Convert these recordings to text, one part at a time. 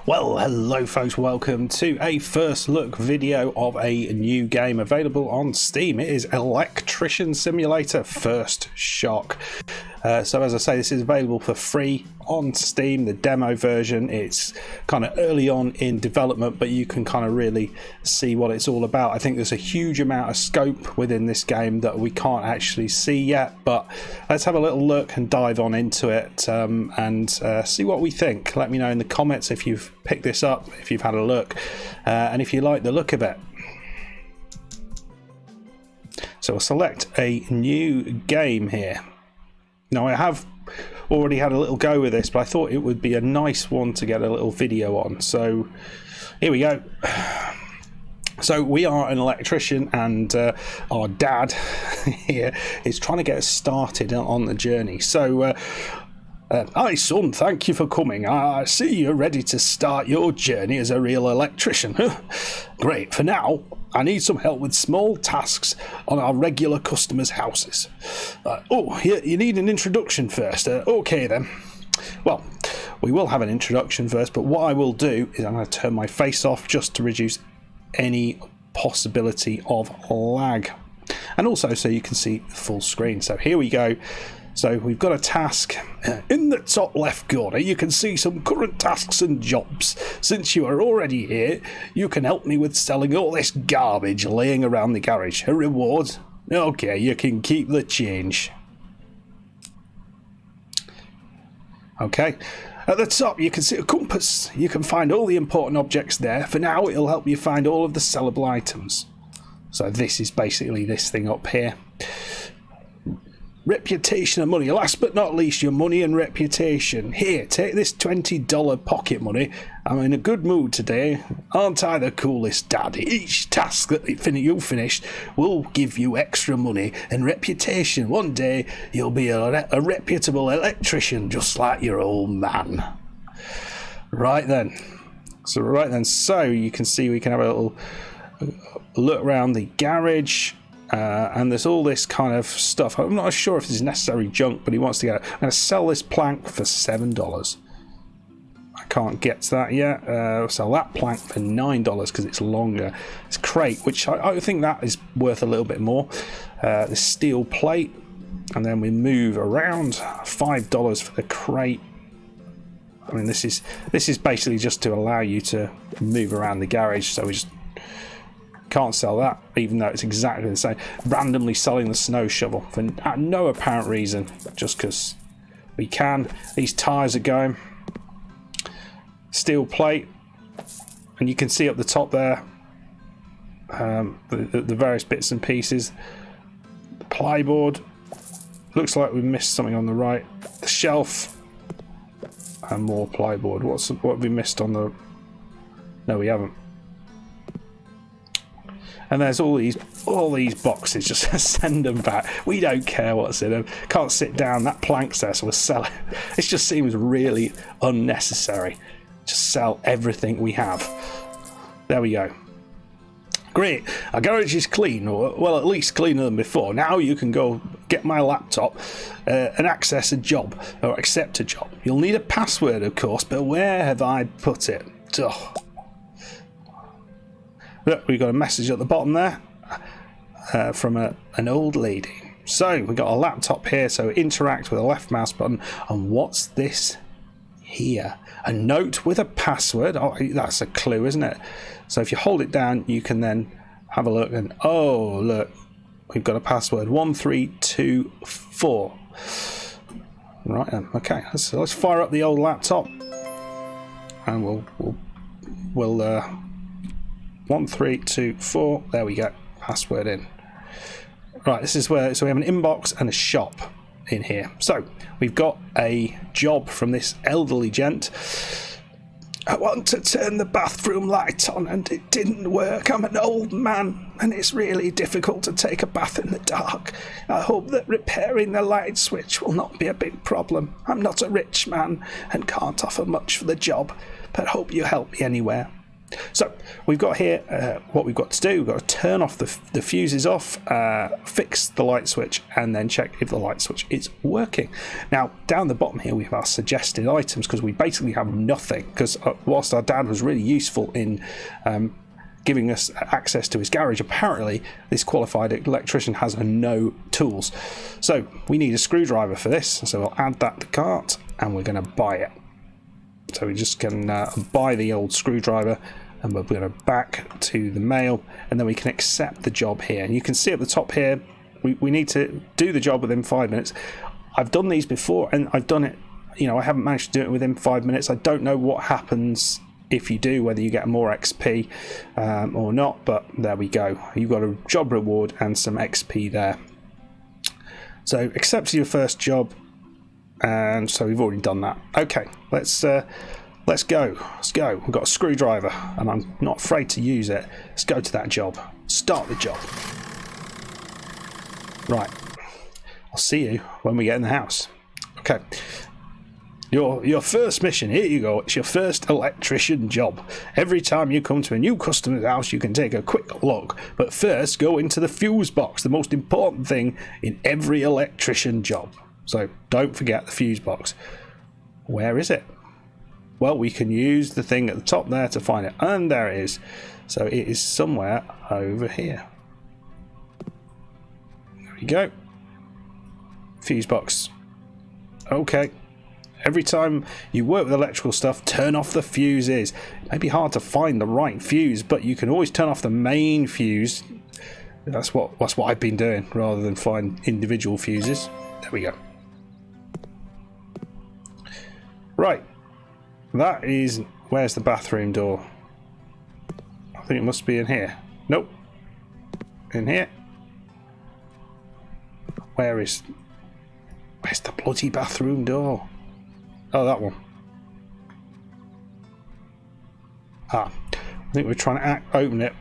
Well, hello folks, welcome to a first look video of a new game available on Steam. It is Electrician Simulator First Shock. So as I say, this is available for free on Steam, the demo version. It's kind of early on in development, but you can kind of really see what it's all about. I think there's a huge amount of scope within this game that we can't actually see yet, but let's have a little look and dive on into it and see what we think. Let me know in the comments if you've picked this up, if you've had a look, and if you like the look of it. So I'll select a new game here. Now I have already had a little go with this, but I thought it would be a nice one to get a little video on. So here we go. So we are an electrician, and our dad here is trying to get us started on the journey. So hi son, thank you for coming. I see you're ready to start your journey as a real electrician. Great. For now, I need some help with small tasks on our regular customers' houses. You need an introduction first. Okay then. Well, we will have an introduction first, but what I will do is I'm going to turn my face off just to reduce any possibility of lag. And also so you can see the full screen. So here we go. So we've got a task. In the top left corner you can see some current tasks and jobs. Since you are already here, you can help me with selling all this garbage laying around the garage. A reward? Okay, you can keep the change. Okay, at the top you can see a compass. You can find all the important objects there. For now it'll help you find all of the sellable items. So this is basically this thing up here. Reputation and money. Last but not least, your money and reputation. Here, take this $20 pocket money. I'm in a good mood today. Aren't I the coolest dad? Each task that you finished will give you extra money and reputation. One day, you'll be a reputable electrician, just like your old man. Right then. So you can see we can have a little look around the garage. And there's all this kind of stuff. I'm not sure if this is necessary junk, but he wants to get it. I'm going to sell this plank for $7. I can't get to that yet. Sell that plank for $9 because it's longer. It's crate, which I think that is worth a little bit more. The steel plate, and then we move around. $5 for the crate. I mean, this is basically just to allow you to move around the garage. So we just can't sell that, even though it's exactly the same. Randomly selling the snow shovel for no apparent reason, just because we can. These tires are going. Steel plate, and you can see up the top there the various bits and pieces. The plyboard. Looks like we missed something on the right. The shelf, and more plyboard. What have we missed on the? No, we haven't. And there's all these boxes. Just send them back. We don't care what's in them. Can't sit down. That plank's there, so we'll sell it. It just seems really unnecessary. Just sell everything we have. There we go. Great. Our garage is clean, or well, at least cleaner than before. Now you can go get my laptop and access a job or accept a job. You'll need a password, of course, but where have I put it? Ugh. Look, we've got a message at the bottom there from an old lady. So we've got a laptop here, so interact with a left mouse button. And what's this here? A note with a password. Oh, that's a clue, isn't it? So if you hold it down, you can then have a look, and oh, look, we've got a password 1324. Right then, okay, let's fire up the old laptop, and we'll 1324. There we go. Password in. Right, this is where. So we have an inbox and a shop in here. So we've got a job from this elderly gent. I want to turn the bathroom light on and it didn't work. I'm an old man and it's really difficult to take a bath in the dark. I hope that repairing the light switch will not be a big problem. I'm not a rich man and can't offer much for the job, but hope you help me anywhere. So we've got here what we've got to do. We've got to turn off the fuses off, fix the light switch, and then check if the light switch is working. Now down the bottom here we have our suggested items, because we basically have nothing, because whilst our dad was really useful in giving us access to his garage, apparently this qualified electrician has no tools. So we need a screwdriver for this, so we'll add that to cart and we're going to buy it. So we just can buy the old screwdriver, and we're going to back to the mail, and then we can accept the job here. And you can see at the top here, we need to do the job within 5 minutes. I've done these before and I've done it, you know, I haven't managed to do it within 5 minutes. I don't know what happens if you do, whether you get more XP or not, but there we go. You've got a job reward and some XP there. So accept your first job, and so we've already done that. Okay, let's go. Let's go. We've got a screwdriver and I'm not afraid to use it. Let's go to that job. Start the job. Right, I'll see you when we get in the house. Okay. Your first mission, here you go. It's your first electrician job. Every time you come to a new customer's house, you can take a quick look. But first, go into the fuse box, the most important thing in every electrician job. So don't forget the fuse box. Where is it? Well, we can use the thing at the top there to find it. And there it is. So it is somewhere over here. There we go. Fuse box. Okay. Every time you work with electrical stuff, turn off the fuses. It may be hard to find the right fuse, but you can always turn off the main fuse. That's what I've been doing, rather than find individual fuses. There we go. Right. That is... Where's the bathroom door? I think it must be in here. Nope. In here. Where's the bloody bathroom door? Oh, that one. Ah, I think we're trying to open it.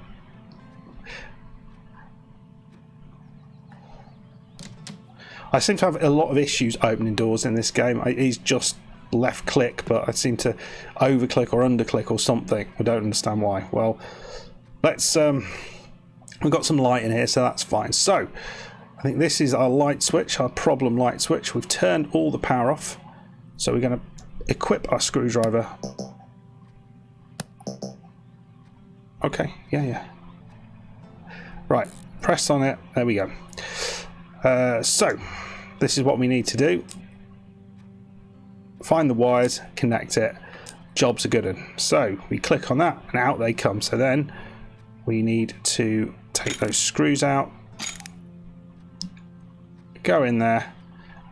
I seem to have a lot of issues opening doors in this game. It's just left click, but I seem to over click or under click or something. I don't understand why. Well, let's we've got some light in here, so that's fine. So I think this is our light switch, our problem light switch. We've turned all the power off. So we're going to equip our screwdriver. Okay, yeah. Right, press on it. There we go. So this is what we need to do. Find the wires, connect it. Job's a good one. So we click on that and out they come. So then we need to take those screws out. Go in there.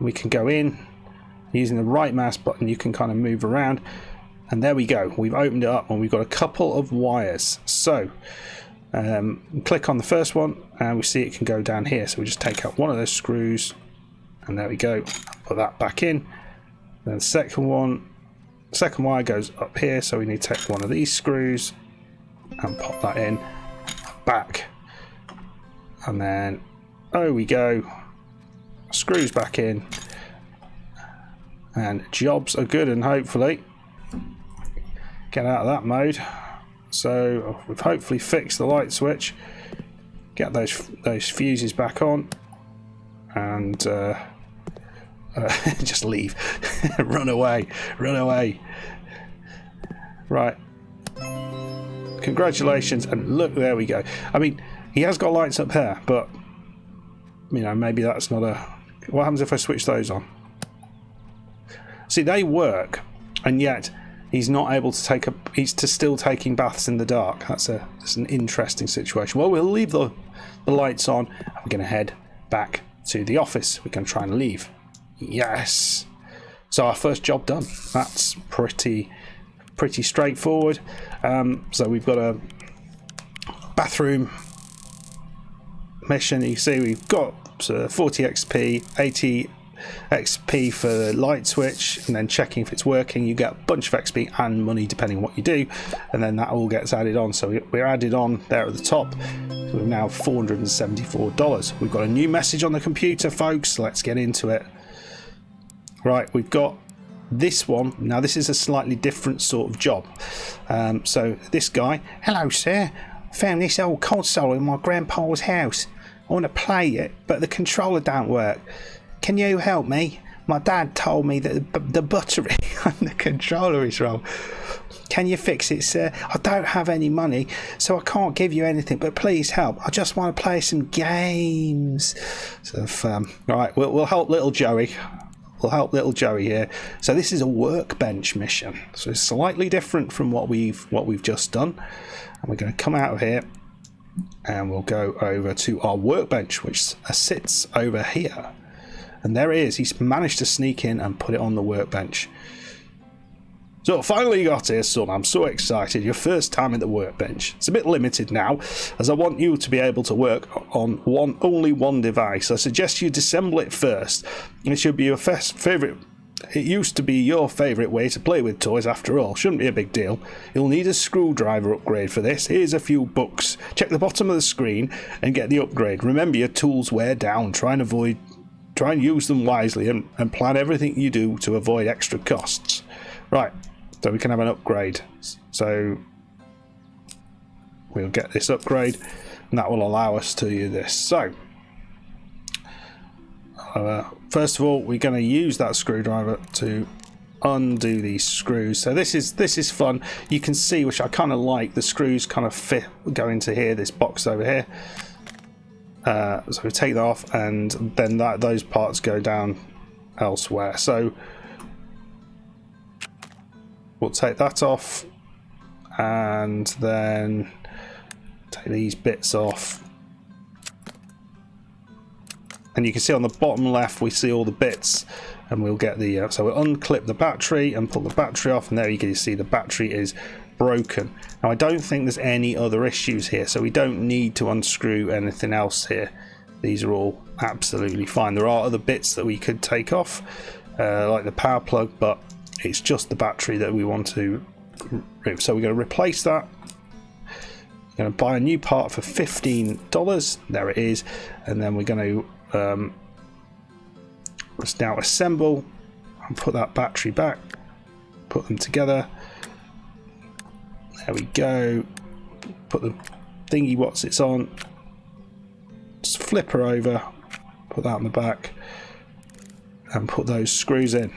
We can go in. Using the right mouse button, you can kind of move around, and there we go. We've opened it up and we've got a couple of wires. So click on the first one and we see it can go down here. So we just take out one of those screws, and there we go. Put that back in. Then the second wire goes up here, so we need to take one of these screws and pop that in, back, and then there we go. Screws back in. And jobs are good, and hopefully get out of that mode. So we've hopefully fixed the light switch. Get those fuses back on, and just leave. Run away. Right. Congratulations, and look, there we go. I mean, he has got lights up here, but you know, maybe that's not a... What happens if I switch those on? See, they work, and yet he's not able to take he's still taking baths in the dark. That's an interesting situation. Well, we'll leave the lights on, and we're going to head back to the office. We're going to try and leave. Yes. So our first job done. That's pretty straightforward. So we've got a bathroom mission. You can see we've got 40 XP, 80 XP for the light switch, and then checking if it's working. You get a bunch of XP and money depending on what you do, and then that all gets added on. So we're added on there at the top. So we've now $474. We've got a new message on the computer, folks. Let's get into it. Right, we've got this one, now this is a slightly different sort of job. So this guy, hello sir, found this old console in my grandpa's house. I want to play it, but the controller don't work. Can you help me? My dad told me that the battery on the controller is wrong. Can you fix it, sir? I don't have any money, so I can't give you anything, but please help. I just want to play some games. So, right, we'll help little Joey. We'll help little Joey here. So this is a workbench mission. So it's slightly different from what we've just done. And we're going to come out of here, and we'll go over to our workbench, which sits over here. And there it is. He's managed to sneak in and put it on the workbench. So finally you got here, son. I'm so excited. Your first time in the workbench. It's a bit limited now, as I want you to be able to work on only one device. I suggest you disassemble it first. It should be your favourite. It used to be your favourite way to play with toys after all. Shouldn't be a big deal. You'll need a screwdriver upgrade for this. Here's a few books. Check the bottom of the screen and get the upgrade. Remember, your tools wear down. Try and use them wisely and plan everything you do to avoid extra costs. Right, so we can have an upgrade. So we'll get this upgrade, and that will allow us to do this. So first of all, we're going to use that screwdriver to undo these screws. So this is fun. You can see, which I kind of like, the screws kind of fit, go into here, this box over here. So we take that off, and then those parts go down elsewhere. So we'll take that off, and then take these bits off. And you can see on the bottom left, we see all the bits, and we'll get the so we'll unclip the battery and pull the battery off, and there you can see the battery is broken. Now I don't think there's any other issues here, so we don't need to unscrew anything else here. These are all absolutely fine. There are other bits that we could take off, like the power plug, but it's just the battery that we want to remove. So we're going to replace that. We're going to buy a new part for $15. There it is. And then we're going to let's now assemble and put that battery back, put them together. There we go. Put the thingy what's it's on. Just flip her over. Put that on the back. And put those screws in.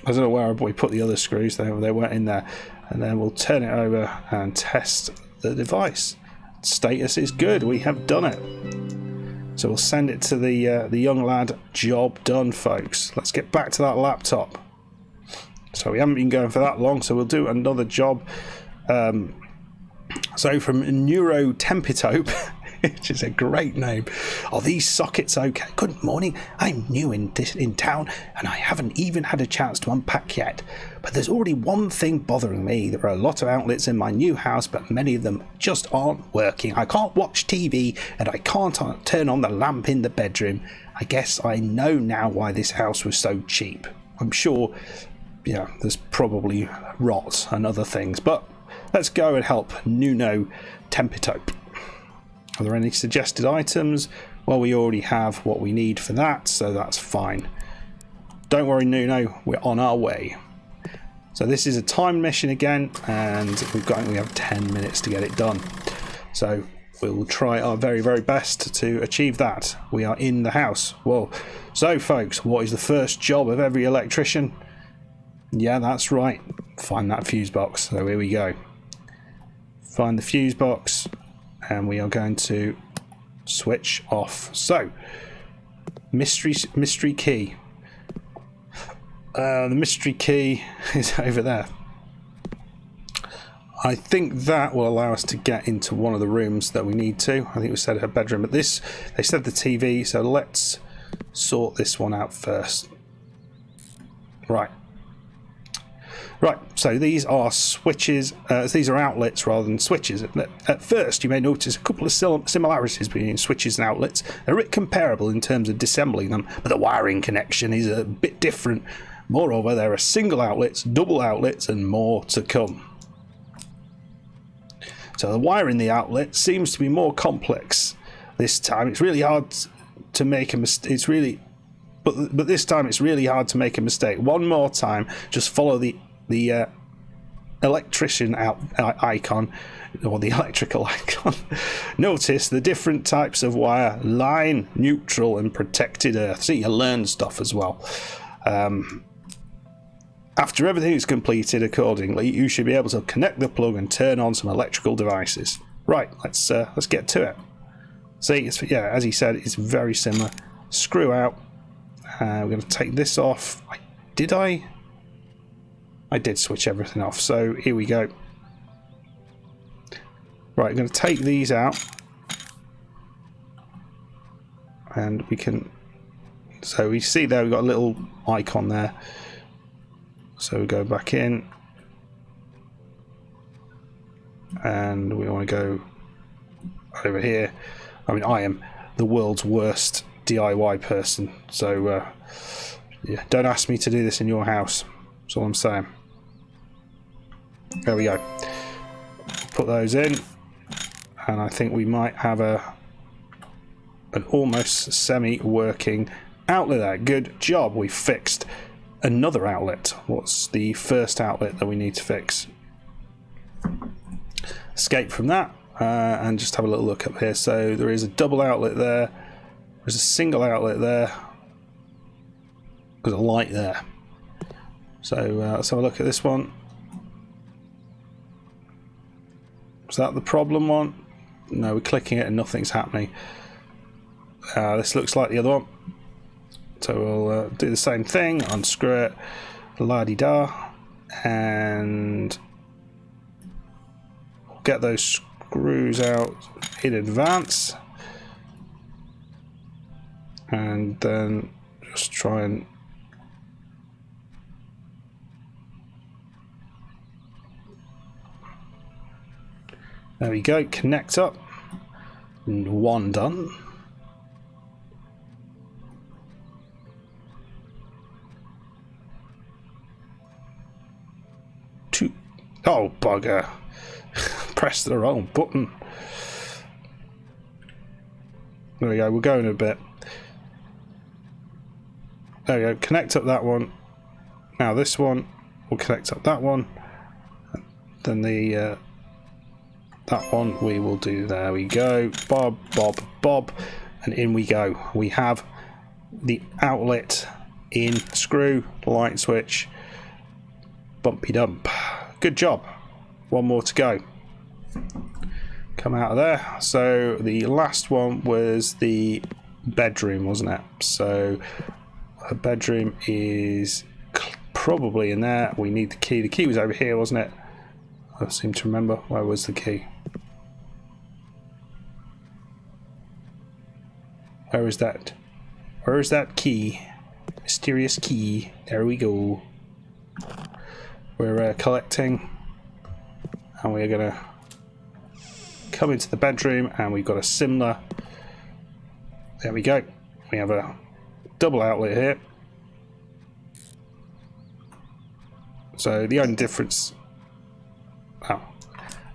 I don't know where we put the other screws. They weren't in there. And then we'll turn it over and test the device. Status is good. We have done it. So we'll send it to the young lad. Job done, folks. Let's get back to that laptop. So we haven't been going for that long, so we'll do another job. So from Neurotempitope, which is a great name. Are these sockets okay? Good morning. I'm new in town, and I haven't even had a chance to unpack yet. But there's already one thing bothering me. There are a lot of outlets in my new house, but many of them just aren't working. I can't watch TV, and I can't turn on the lamp in the bedroom. I guess I know now why this house was so cheap. I'm sure, yeah, there's probably rot and other things, but let's go and help Nuno Tempitope. Are there any suggested items? Well, we already have what we need for that, so that's fine. Don't worry, Nuno, we're on our way. So this is a time mission again, and we have 10 minutes to get it done. So we will try our very, very best to achieve that. We are in the house. Whoa. So, folks, what is the first job of every electrician? Yeah, that's right. Find that fuse box. So here we go. Find the fuse box, and we are going to switch off. So, mystery key. The mystery key is over there. I think that will allow us to get into one of the rooms that we need to. I think we said her bedroom, but this, they said the TV, so let's sort this one out first. Right, so these are switches, these are outlets rather than switches. At first, you may notice a couple of similarities between switches and outlets. They're a bit comparable in terms of disassembling them, but the wiring connection is a bit different. Moreover, there are single outlets, double outlets, and more to come. So the wiring the outlet seems to be more complex this time. It's really hard to make a mistake. It's really but this time it's really hard to make a mistake. One more time, just follow the electrician icon, or the electrical icon. Notice the different types of wire: line, neutral, and protected earth. See, you learn stuff as well. After everything is completed accordingly, you should be able to connect the plug and turn on some electrical devices. Right, let's get to it. See, yeah, as he said, it's very similar. Screw out. We're going to take this off. Did I? I did switch everything off, so here we go. Right, I'm going to take these out. And we can... So we see there we've got a little icon there. So we go back in. And we want to go over here. I mean, I am the world's worst DIY person. So, yeah, don't ask me to do this in your house. That's all I'm saying. There we go. Put those in, and I think we might have an almost semi-working outlet there. Good job. We fixed another outlet. What's the first outlet that we need to fix? Escape from that, and just have a little look up here. So there is a double outlet there. There's a single outlet there. There's a light there. So let's have a look at this one. Is that the problem one? No, we're clicking it and nothing's happening. This looks like the other one. So we'll do the same thing, unscrew it, la-di-da, and get those screws out in advance. And then just try and there we go, connect up. And one done. Two. Oh, bugger. Press the wrong button. There we go, we're going a bit. There we go, connect up that one. Now this one, we'll connect up that one. Then the that one we will do. There we go. Bob, bob, bob, and in we go. We have the outlet in, screw, light switch, bumpy dump. Good job. One more to go. Come out of there. So the last one was the bedroom, wasn't it? So her bedroom is probably in there. We need the key. The key was over here, wasn't it? I seem to remember. Where was the key? Where is that? Where is that key? Mysterious key. There we go. We're collecting, and we're gonna come into the bedroom, and we've got a similar. There we go. We have a double outlet here. So the only difference. Oh,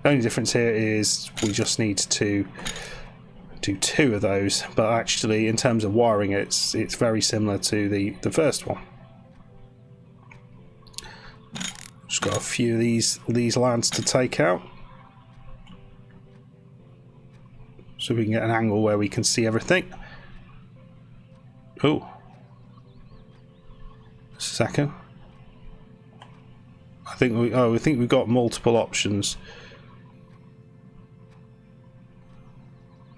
the only difference here is we just need to do two of those, but actually in terms of wiring it's very similar to the first one. Just got a few of these lines to take out so we can get an angle where we can see everything. Oh, just a second. I think we've got multiple options.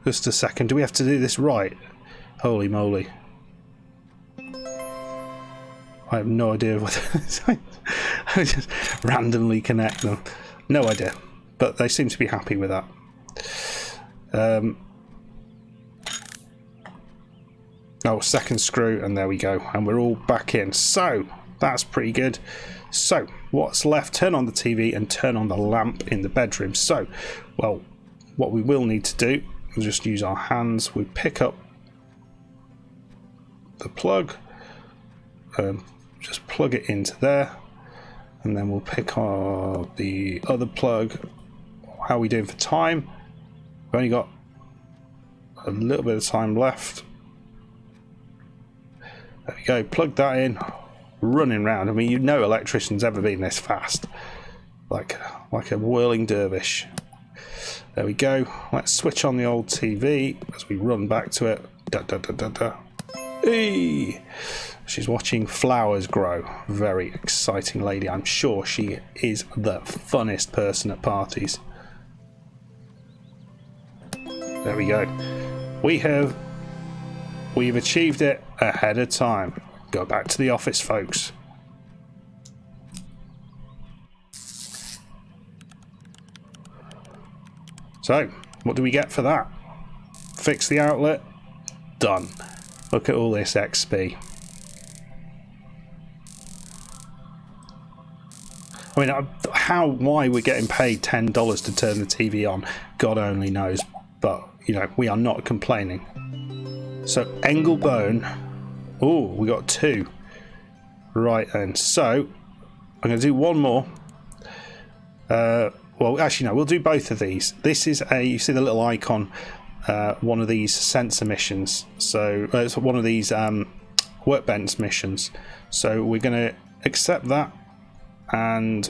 Just a second. Do we have to do this right? Holy moly! I have no idea what. I just randomly connect them. No idea, but they seem to be happy with that. Oh, second screw, and there we go, and we're all back in. So that's pretty good. So what's left? Turn on the TV and turn on the lamp in the bedroom. So, well, what we will need to do is just use our hands. We pick up the plug, just plug it into there, and then we'll pick up the other plug. How are we doing for time? We've only got a little bit of time left. There we go, plug that in, running round. I mean, you know electrician's ever been this fast. Like a whirling dervish. There we go. Let's switch on the old TV as we run back to it. Da, da, da, da, da. Hey! She's watching flowers grow. Very exciting lady. I'm sure she is the funnest person at parties. There we go. We've achieved it ahead of time. Go back to the office, folks. So, what do we get for that? Fix the outlet. Done. Look at all this XP. I mean, why we're getting paid $10 to turn the TV on, God only knows. But, you know, we are not complaining. So, Engelbone. Oh, we got 2. Right then. So, I'm going to do one more. Well, actually, no, we'll do both of these. This is you see the little icon, one of these sensor missions. So, it's one of these Workbench missions. So, we're going to accept that. And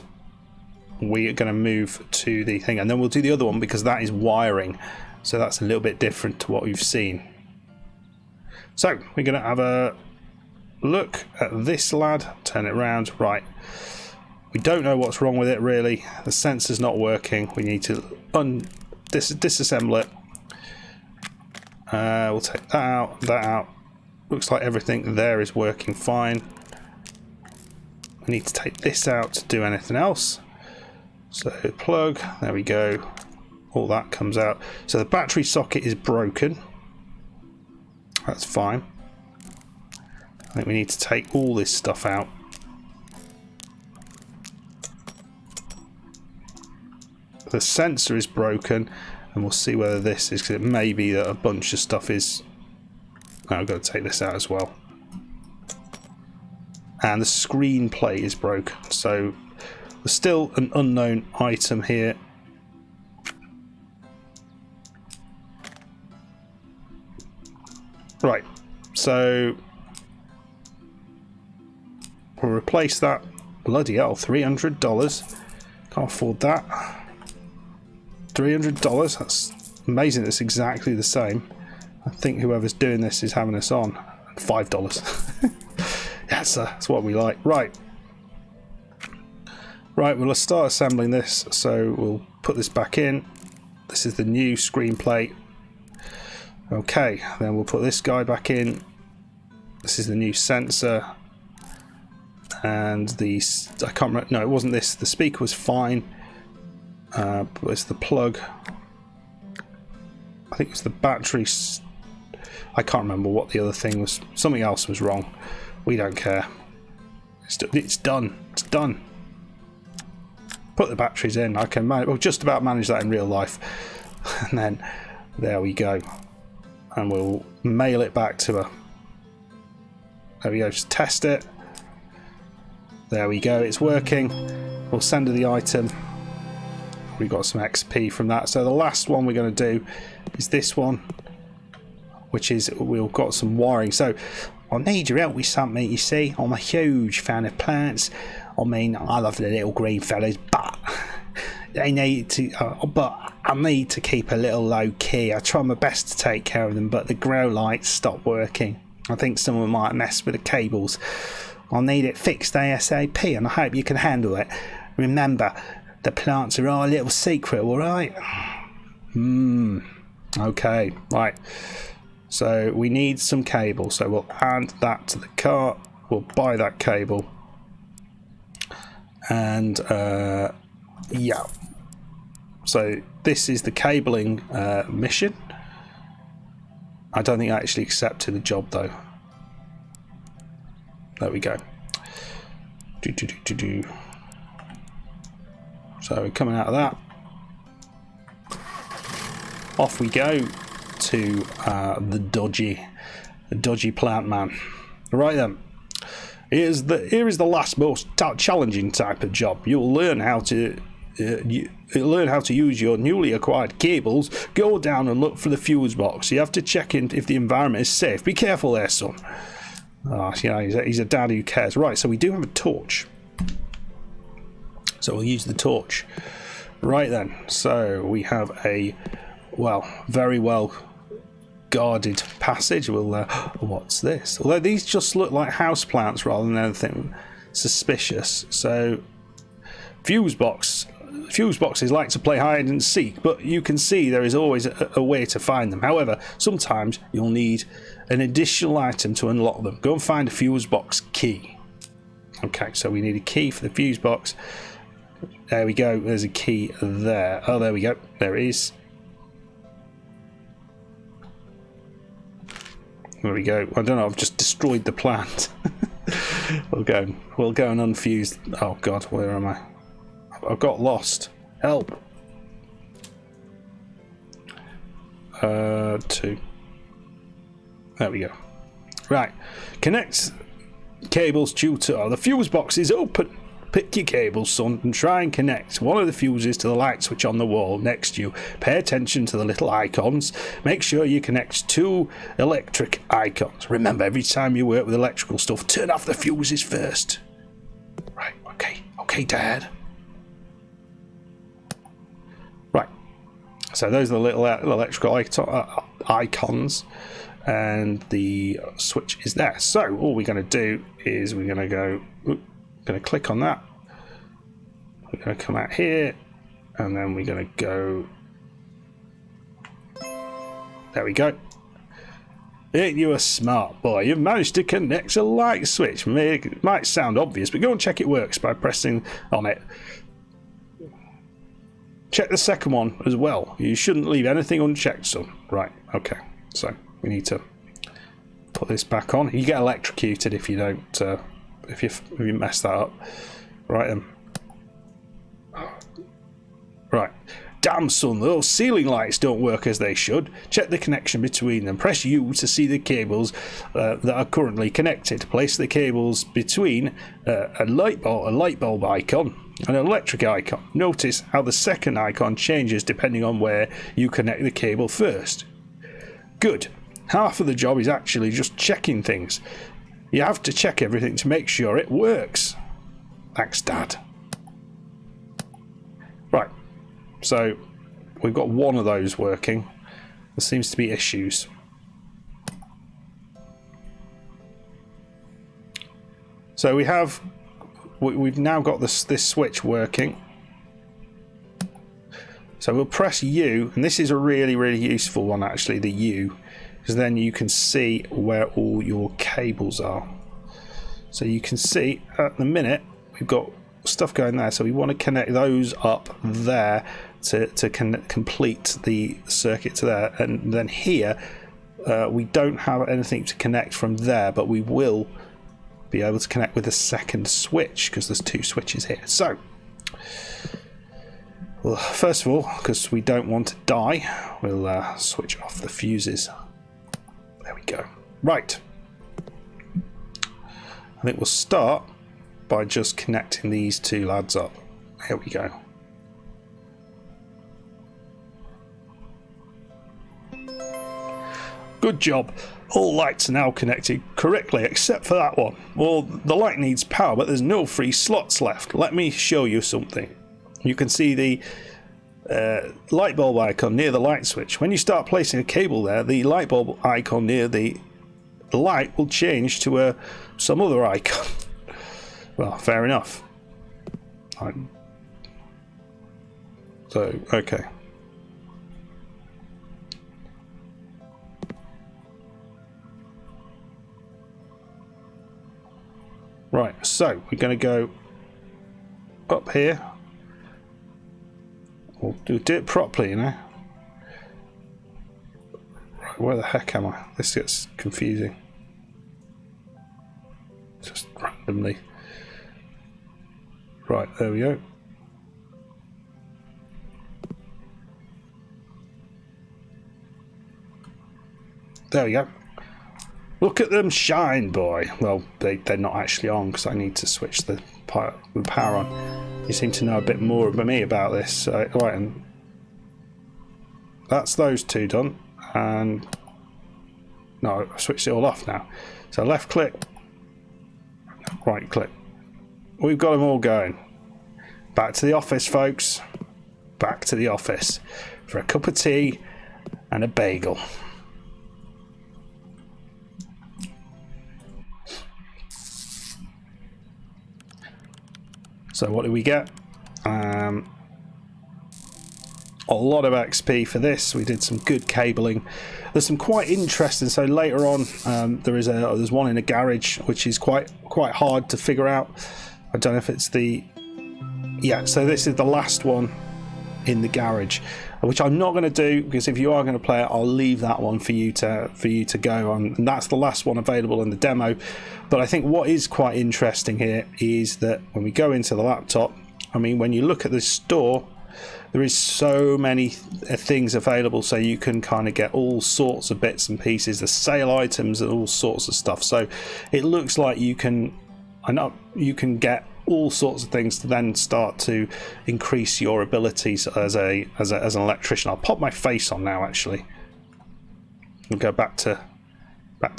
we're going to move to the thing, and then we'll do the other one because that is wiring, so that's a little bit different to what we've seen. So we're going to have a look at this lad, turn it around. Right, we don't know what's wrong with it really. The sensor's not working. We need to disassemble it. We'll take that out. Looks like everything there is working fine. We need to take this out to do anything else. So plug, there we go. All that comes out. So the battery socket is broken. That's fine. I think we need to take all this stuff out. The sensor is broken, and we'll see whether this is, because it may be that a bunch of stuff is... Oh, I've got to take this out as well. And the screen plate is broken, so there's still an unknown item here. Right, so we'll replace that. Bloody hell, $300. Can't afford that. $300, that's amazing. That's exactly the same. I think whoever's doing this is having us on. $5. Yes, that's what we like. Right, we'll start assembling this. So we'll put this back in. This is the new screen plate. Okay, then we'll put this guy back in. This is the new sensor. And these, I can't remember, no, it wasn't this. The speaker was fine. But it's the plug. I think it's the battery. I can't remember what the other thing was. Something else was wrong. We don't care. It's done. It's done. Put the batteries in. I can manage, well, just about manage that in real life. And then there we go. And we'll mail it back to her. There we go. Just test it. There we go. It's working. We'll send her the item. We got some XP from that. So the last one we're going to do is this one, which is we've got some wiring. So I need your help with something, you see. I'm a huge fan of plants. I mean, I love the little green fellas, but they need to. But I need to keep a little low key. I try my best to take care of them, but the grow lights stopped working. I think someone might mess with the cables. I need it fixed ASAP, and I hope you can handle it. Remember, the plants are our little secret, all right? Okay, right. So we need some cable, so we'll add that to the cart. We'll buy that cable. And yeah. So this is the cabling mission. I don't think I actually accepted the job though. There we go. So we're coming out of that. Off we go to the dodgy plant man. Right then. Here is the last most challenging type of job. You'll learn how to use your newly acquired cables. Go down and look for the fuse box. You have to check in if the environment is safe. Be careful there, son. Oh, yeah, he's a dad who cares. Right, so we do have a torch. So we'll use the torch. Right then, so we have a, well, very well guarded passage. We'll, what's this? Although these just look like house plants rather than anything suspicious. So, fuse boxes like to play hide and seek, but you can see there is always a way to find them. However, sometimes you'll need an additional item to unlock them. Go and find a fuse box key. Okay, so we need a key for the fuse box. There we go. There's a key there. Oh, there we go. There it is. There we go. I don't know. I've just destroyed the plant. We'll go and unfuse. Oh God, where am I? I've got lost. Help. 2. There we go. Right. Connect cables due to. Oh, the fuse box is open. Pick your cables, son, and try and connect one of the fuses to the light switch on the wall next to you. Pay attention to the little icons. Make sure you connect 2 electric icons. Remember, every time you work with electrical stuff, turn off the fuses first. Right, okay, Dad. Right, so those are the little electrical icons, and the switch is there. So all we're going to do is we're going to go... going to click on that. We're going to come out here, and then we're going to go. There we go. Ain't you a smart boy? You've managed to connect a light switch. It might sound obvious, but go and check it works by pressing on it. Check the second one as well. You shouldn't leave anything unchecked, son. Right, okay. So we need to put this back on. You get electrocuted if you don't. If you mess that up. Right then. Right. Damn, son, those ceiling lights don't work as they should. Check the connection between them. Press U to see the cables that are currently connected. Place the cables between a light bulb icon and an electric icon. Notice how the second icon changes depending on where you connect the cable first. Good. Half of the job is actually just checking things. You have to check everything to make sure it works. Thanks, Dad. Right, so we've got one of those working. There seems to be issues. So we've now got this switch working. So we'll press U, and this is a really, really useful one actually, the U. Because then you can see where all your cables are. So you can see at the minute we've got stuff going there, so we want to connect those up there to complete the circuit to there. And then here we don't have anything to connect from there, but we will be able to connect with the second switch because there's 2 switches here. So well, first of all, because we don't want to die, we'll switch off the fuses. There we go. Right. I think we'll start by just connecting these 2 lads up. Here we go. Good job. All lights are now connected correctly except for that one. Well, the light needs power, but there's no free slots left. Let me show you something. You can see the light bulb icon near the light switch. When you start placing a cable there, the light bulb icon near the light will change to some other icon. Well, fair enough. So, okay. Right, so we're going to go up here. We'll do it properly, you know. Right, where the heck am I? This gets confusing. Just randomly. Right, there we go. There we go. Look at them shine, boy. Well, they're not actually on because I need to switch the power on. You seem to know a bit more than me about this. Right, and that's those 2 done. And no, I switched it all off now. So left click, Right click. We've got them all going. Back to the office, folks. Back to the office for a cup of tea and a bagel. So what do we get? A lot of XP for this. We did some good cabling. There's some quite interesting. So later on, there's one in a garage which is quite hard to figure out. I don't know if it's the so this is the last one in the garage, which I'm not going to do, because if you are going to play it, I'll leave that one for you to go on, and that's the last one available in the demo. But I think what is quite interesting here is that when we go into the laptop, I mean, when you look at the store, there is so many things available, so you can kind of get all sorts of bits and pieces, the sale items and all sorts of stuff. So it looks like you can get all sorts of things to then start to increase your abilities as an electrician. I'll pop my face on now. Actually, we'll go back to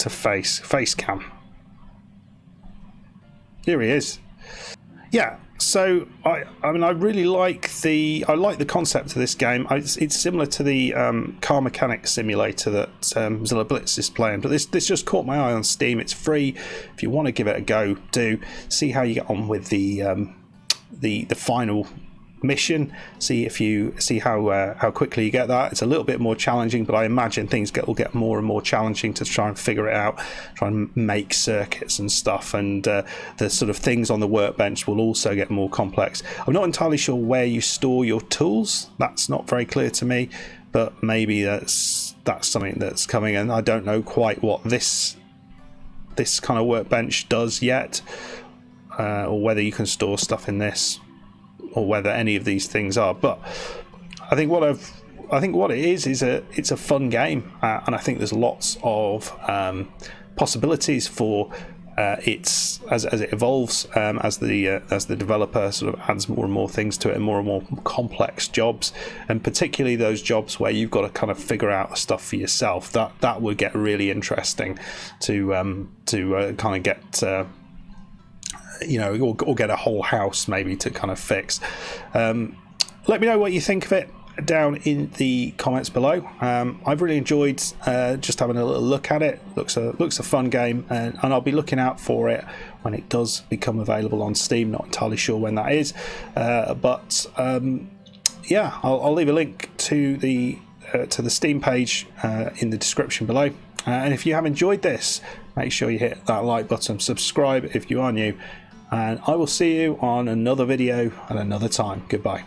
face cam. Here he is. Yeah. So I mean, I really like the concept of this game. It's similar to the car mechanic simulator that Zilla Blitz is playing, but this just caught my eye on Steam. It's free. If you want to give it a go, do see how you get on with the final mission. See how quickly you get that. It's a little bit more challenging, but I imagine things will get more and more challenging to try and figure it out, try and make circuits and stuff, and the sort of things on the workbench will also get more complex. I'm not entirely sure where you store your tools. That's not very clear to me, but maybe that's something that's coming, and I don't know quite what this kind of workbench does yet, or whether you can store stuff in this, or whether any of these things are. But I think what it is it's a fun game, and I think there's lots of possibilities for as it evolves, as the developer sort of adds more and more things to it, and more complex jobs, and particularly those jobs where you've got to kind of figure out stuff for yourself. That would get really interesting to kind of get. Or get a whole house maybe to kind of fix. Let me know what you think of it down in the comments below. I've really enjoyed just having a little look at it. Looks a fun game, and I'll be looking out for it when it does become available on Steam. Not entirely sure when that is, but I'll leave a link to the Steam page in the description below. And if you have enjoyed this, make sure you hit that like button, subscribe if you are new, and I will see you on another video at another time. Goodbye.